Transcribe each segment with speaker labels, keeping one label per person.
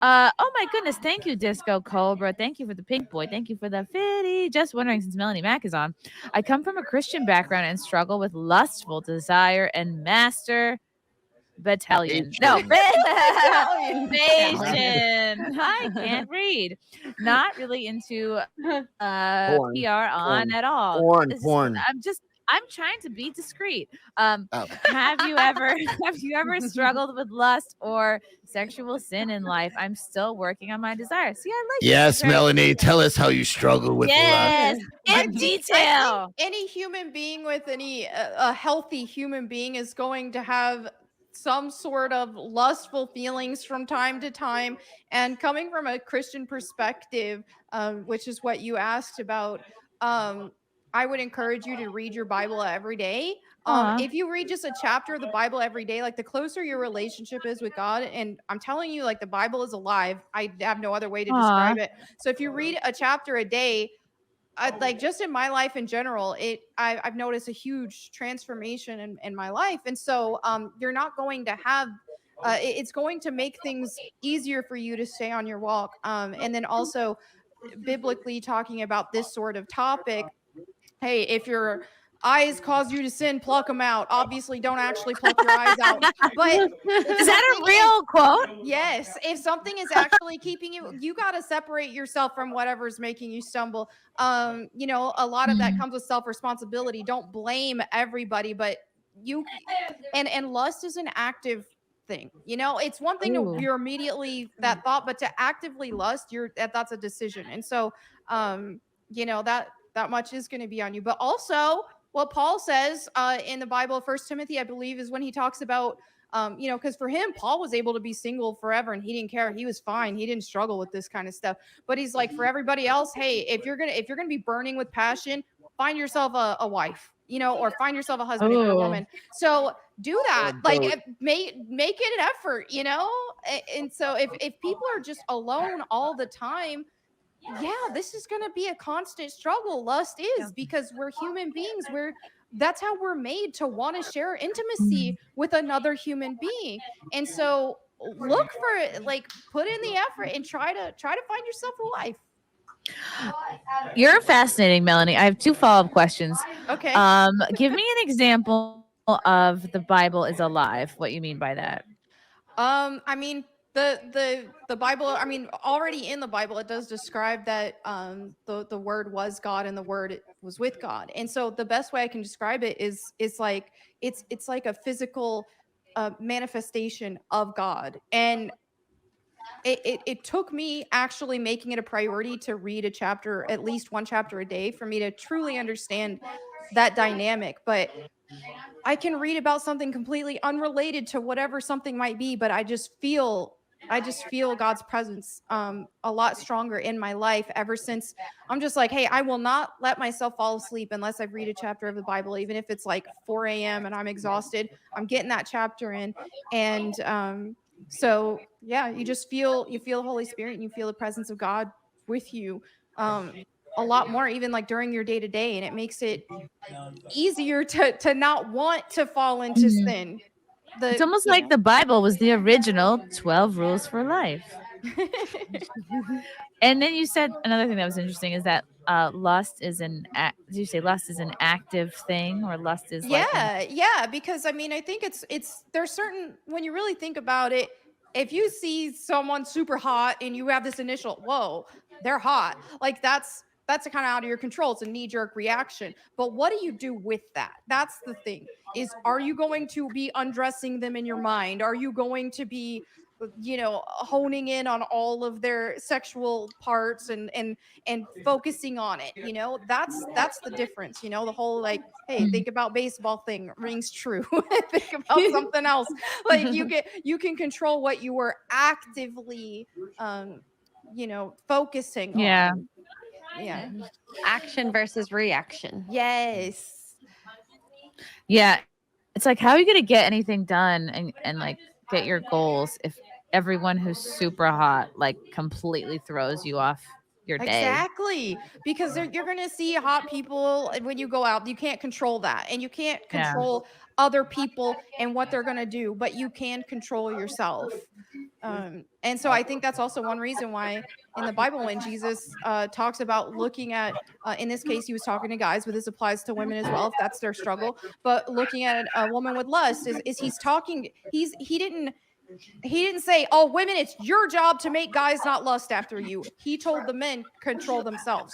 Speaker 1: Oh my goodness. Thank you, Disco Cobra. Thank you for the pink boy. Thank you for the fitty. Just wondering, since Melonie Mac is on, I come from a Christian background and struggle with lustful desire and master battalion. No,
Speaker 2: Battalion.
Speaker 1: I can't read. Not really into PR on at all.
Speaker 3: Porn.
Speaker 1: I'm trying to be discreet. Have you ever struggled with lust or sexual sin in life? I'm still working on my desire. See, I like
Speaker 3: Yes, Melonie, tell us how you struggle with
Speaker 1: yes,
Speaker 3: lust.
Speaker 1: in detail.
Speaker 2: Any human being with a healthy human being is going to have some sort of lustful feelings from time to time. And coming from a Christian perspective, which is what you asked about, I would encourage you to read your Bible every day. If you read just a chapter of the Bible every day, like the closer your relationship is with God, and I'm telling you, like the Bible is alive. I have no other way to describe it. So if you read a chapter a day, like just in my life in general, I've noticed a huge transformation in my life. And so you're not going to have it's going to make things easier for you to stay on your walk. And then also biblically talking about this sort of topic, hey, if your eyes cause you to sin, pluck them out. Obviously, don't actually pluck your eyes out. But
Speaker 1: is that a real quote?
Speaker 2: Yes. If something is actually keeping you got to separate yourself from whatever's making you stumble. A lot of that comes with self-responsibility. Don't blame everybody, but you and lust is an active thing. It's one thing to you're immediately that thought, but to actively lust, that's a decision. And so that much is going to be on you. But also what Paul says in the Bible, 1 Timothy, I believe, is when he talks about, because for him, Paul was able to be single forever and he didn't care. He was fine. He didn't struggle with this kind of stuff. But he's like, for everybody else, hey, if you're gonna be burning with passion, find yourself a wife, or find yourself a husband if you're a woman. So do that. Like make it an effort, And so if people are just alone all the time, this is going to be a constant struggle. Lust is, because we're human beings. That's how we're made, to want to share intimacy with another human being. And so look for it, like put in the effort and try to find yourself a wife.
Speaker 1: You're fascinating, Melonie. I have 2 follow-up questions.
Speaker 2: Okay.
Speaker 1: Give me an example of the Bible is alive. What you mean by that?
Speaker 2: I mean, the Bible, already in the Bible, it does describe that the word was God and the word was with God. And so the best way I can describe it is like it's like a physical manifestation of God. And it took me actually making it a priority to read at least one chapter a day, for me to truly understand that dynamic. But I can read about something completely unrelated to whatever something might be, but I just feel God's presence a lot stronger in my life ever since. I'm just like, hey, I will not let myself fall asleep unless I read a chapter of the Bible, even if it's like 4 a.m. and I'm exhausted. I'm getting that chapter in. And so yeah, you feel the Holy Spirit and you feel the presence of God with you a lot more, even like during your day-to-day, and it makes it easier to not want to fall into sin.
Speaker 1: It's almost like the Bible was the original 12 rules for life. And then you said another thing that was interesting is that lust is did you say lust is an active thing, or lust is
Speaker 2: because I think it's there's certain, when you really think about it, if you see someone super hot and you have this initial, whoa, they're hot, like that's kind of out of your control. It's a knee-jerk reaction. But what do you do with that? That's the thing, is are you going to be undressing them in your mind? Are you going to be honing in on all of their sexual parts and focusing on it? That's the difference. The whole like, hey, think about baseball thing rings true. Think about something else. Like you can control what you were actively focusing on. Yeah.
Speaker 4: Action versus reaction.
Speaker 2: Yes.
Speaker 1: Yeah. It's like, how are you going to get anything done and like get your goals if everyone who's super hot like completely throws you off your day.
Speaker 2: Exactly, because you're going to see hot people when you go out. You can't control that, and you can't
Speaker 1: Yeah.
Speaker 2: control other people and what they're going to do, but you can control yourself. And so I think that's also one reason why in the Bible, when Jesus talks about looking at, in this case, he was talking to guys, but this applies to women as well, if that's their struggle. But looking at a woman with lust is he's talking. He didn't say, "Oh, women, it's your job to make guys not lust after you." He told the men control themselves.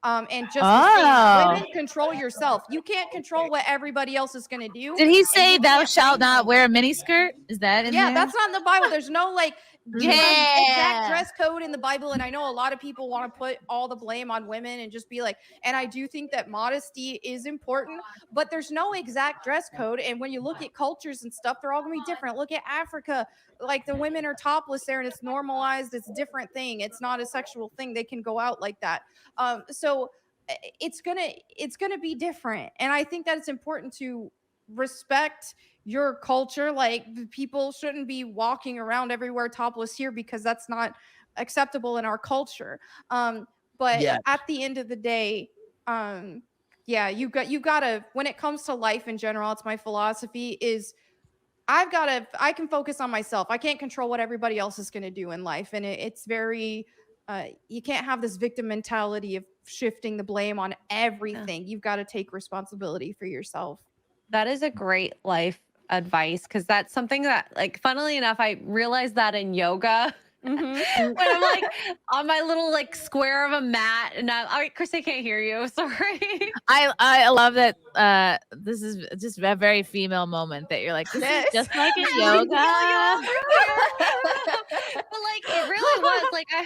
Speaker 2: And just the same, women, control yourself. You can't control what everybody else is going to do.
Speaker 1: Did he say,
Speaker 2: you
Speaker 1: "Thou
Speaker 2: can't
Speaker 1: shalt
Speaker 2: change
Speaker 1: not
Speaker 2: them.
Speaker 1: wear a miniskirt"? Is that in
Speaker 2: Yeah,
Speaker 1: there?
Speaker 2: that's not in the Bible. There's no like
Speaker 1: Yeah.
Speaker 2: exact dress code in the Bible. And I know a lot of people want to put all the blame on women and just be like, and I do think that modesty is important, but there's no exact dress code. And when you look at cultures and stuff, they're all gonna be different. Look at Africa, like the women are topless there and it's normalized, it's a different thing. It's not a sexual thing. They can go out like that. So it's gonna be different. And I think that it's important to respect your culture. Like people shouldn't be walking around everywhere topless here because that's not acceptable in our culture. But
Speaker 3: Yeah.
Speaker 2: at the end of the day, yeah, you gotta, when it comes to life in general, it's my philosophy is I can focus on myself. I can't control what everybody else is going to do in life. And it's very, you can't have this victim mentality of shifting the blame on everything. You've got to take responsibility for yourself.
Speaker 4: That is a great life advice, because that's something that, like, funnily enough, I realized that in yoga. When I'm like on my little like square of a mat, and all right, Chris, I can't hear you. Sorry.
Speaker 1: I love that. This is just a very female moment that you're like, this is just like in yoga.
Speaker 4: But like it really was like I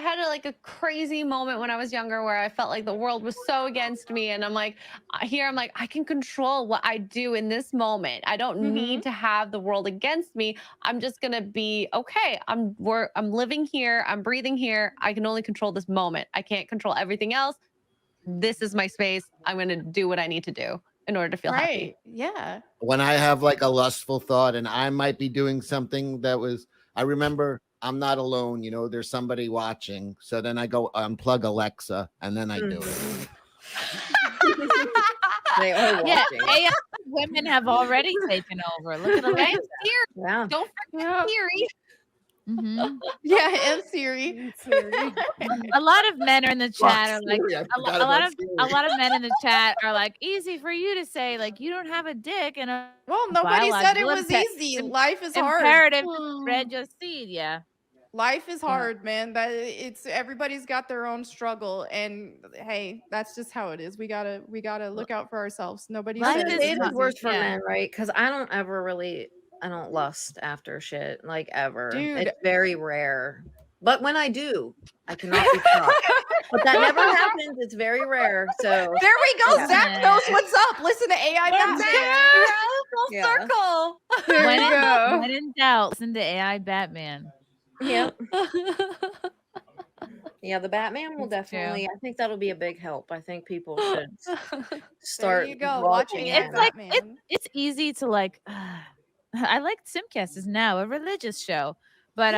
Speaker 4: had a like a crazy moment when I was younger where I felt like the world was so against me, and I'm like I can control what I do in this moment. I don't need to have the world against me. I'm just gonna be okay. I'm living here. I'm breathing here. I can only control this moment. I can't control everything else. This is my space. I'm gonna do what I need to do in order to feel happy.
Speaker 2: Yeah.
Speaker 3: When I have like a lustful thought and I might be doing something that was, I remember I'm not alone, you know, there's somebody watching. So then I go unplug Alexa and then I do it.
Speaker 5: They are watching.
Speaker 1: Yeah, AI women have already taken over. Look at Alexa.
Speaker 5: Yeah.
Speaker 4: Don't forget Siri.
Speaker 1: Mhm.
Speaker 2: Yeah, and Siri.
Speaker 1: A lot of men are in the chat are like,
Speaker 3: Siri, I
Speaker 1: a
Speaker 3: forgot
Speaker 1: lot
Speaker 3: about
Speaker 1: of men in the chat are like, easy for you to say, like, you don't have a dick and a
Speaker 2: Well, nobody said it
Speaker 1: biological
Speaker 2: was easy. Life is hard.
Speaker 1: imperative to spread your seed. Yeah.
Speaker 2: Life is hard, man. That it's everybody's got their own struggle, and hey, that's just how it is. We gotta look out for ourselves. Nobody
Speaker 1: Life
Speaker 2: said
Speaker 1: is
Speaker 5: It is
Speaker 1: tough.
Speaker 5: worse for
Speaker 1: Yeah.
Speaker 5: men, right? Because I don't lust after shit, like ever.
Speaker 2: Dude.
Speaker 5: It's very rare. But when I do, I cannot be stopped. But that never happens. It's very rare. So
Speaker 2: there we go.
Speaker 5: Yeah.
Speaker 2: Zach knows what's up. Listen to AI Batman.
Speaker 4: Full
Speaker 5: Yeah.
Speaker 4: circle.
Speaker 2: There you go.
Speaker 1: When in doubt, listen to AI Batman.
Speaker 5: Yep. Yeah, the Batman will
Speaker 1: It's true.
Speaker 5: definitely. I think that'll be a big help. I think people should start.
Speaker 2: There you go. Watching
Speaker 5: watching
Speaker 2: AI
Speaker 1: It's like
Speaker 2: Batman.
Speaker 1: it's easy to like. I like Simpcast is now a religious show, but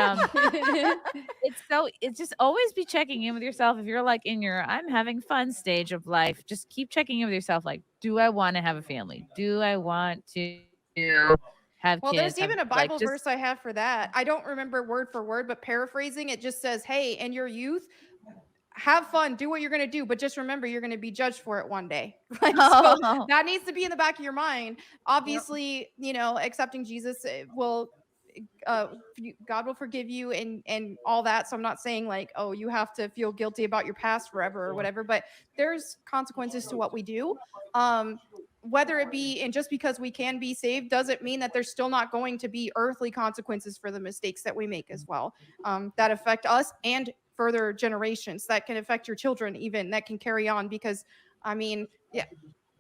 Speaker 1: it's just always be checking in with yourself. If you're like in your I'm having fun stage of life, just keep checking in with yourself. Like, do I want to have a family? Do I want to have
Speaker 2: Well,
Speaker 1: kids?
Speaker 2: there's even a
Speaker 1: Have- like,
Speaker 2: Bible
Speaker 1: just-
Speaker 2: verse I have for that. I don't remember word for word, but paraphrasing, it just says, hey, in your youth, have fun, do what you're going to do, but just remember you're going to be judged for it one day. Like, so
Speaker 1: Oh.
Speaker 2: that needs to be in the back of your mind. Obviously, you know, accepting Jesus will God will forgive you and all that. So I'm not saying like, oh, you have to feel guilty about your past forever or whatever, but there's consequences to what we do. Whether it be, and just because we can be saved doesn't mean that there's still not going to be earthly consequences for the mistakes that we make as well, that affect us and further generations, that can affect your children, even that can carry on. Because I mean, yeah,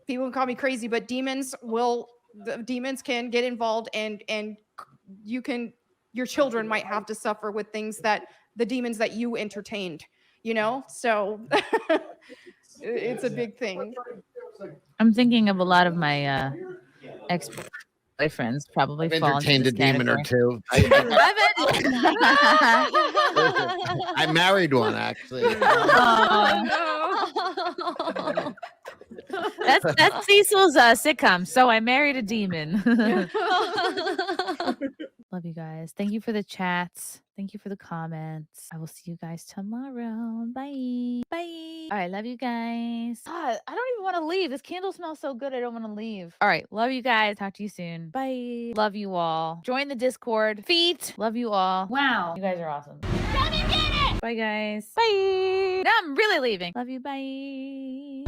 Speaker 2: people can call me crazy, but demons can get involved, and your children might have to suffer with things that the demons that you entertained, you know. So it's a big thing.
Speaker 1: I'm thinking of a lot of my ex-boyfriends probably
Speaker 3: I've
Speaker 1: fall into
Speaker 3: entertained a
Speaker 1: this
Speaker 3: demon or
Speaker 1: category.
Speaker 3: two. I I married one actually.
Speaker 1: That's Cecil's sitcom. So I married a demon. Love you guys. Thank you for the chats. Thank you for the comments. I will see you guys tomorrow. Bye. Bye. All right. Love you guys. God, I don't even want to leave. This candle smells so good. I don't want to leave. All right. Love you guys. Talk to you soon. Bye. Love you all. Join the Discord. Feet. Love you all. Wow. You guys are awesome. Bye, guys. Bye. Now I'm really leaving. Love you. Bye.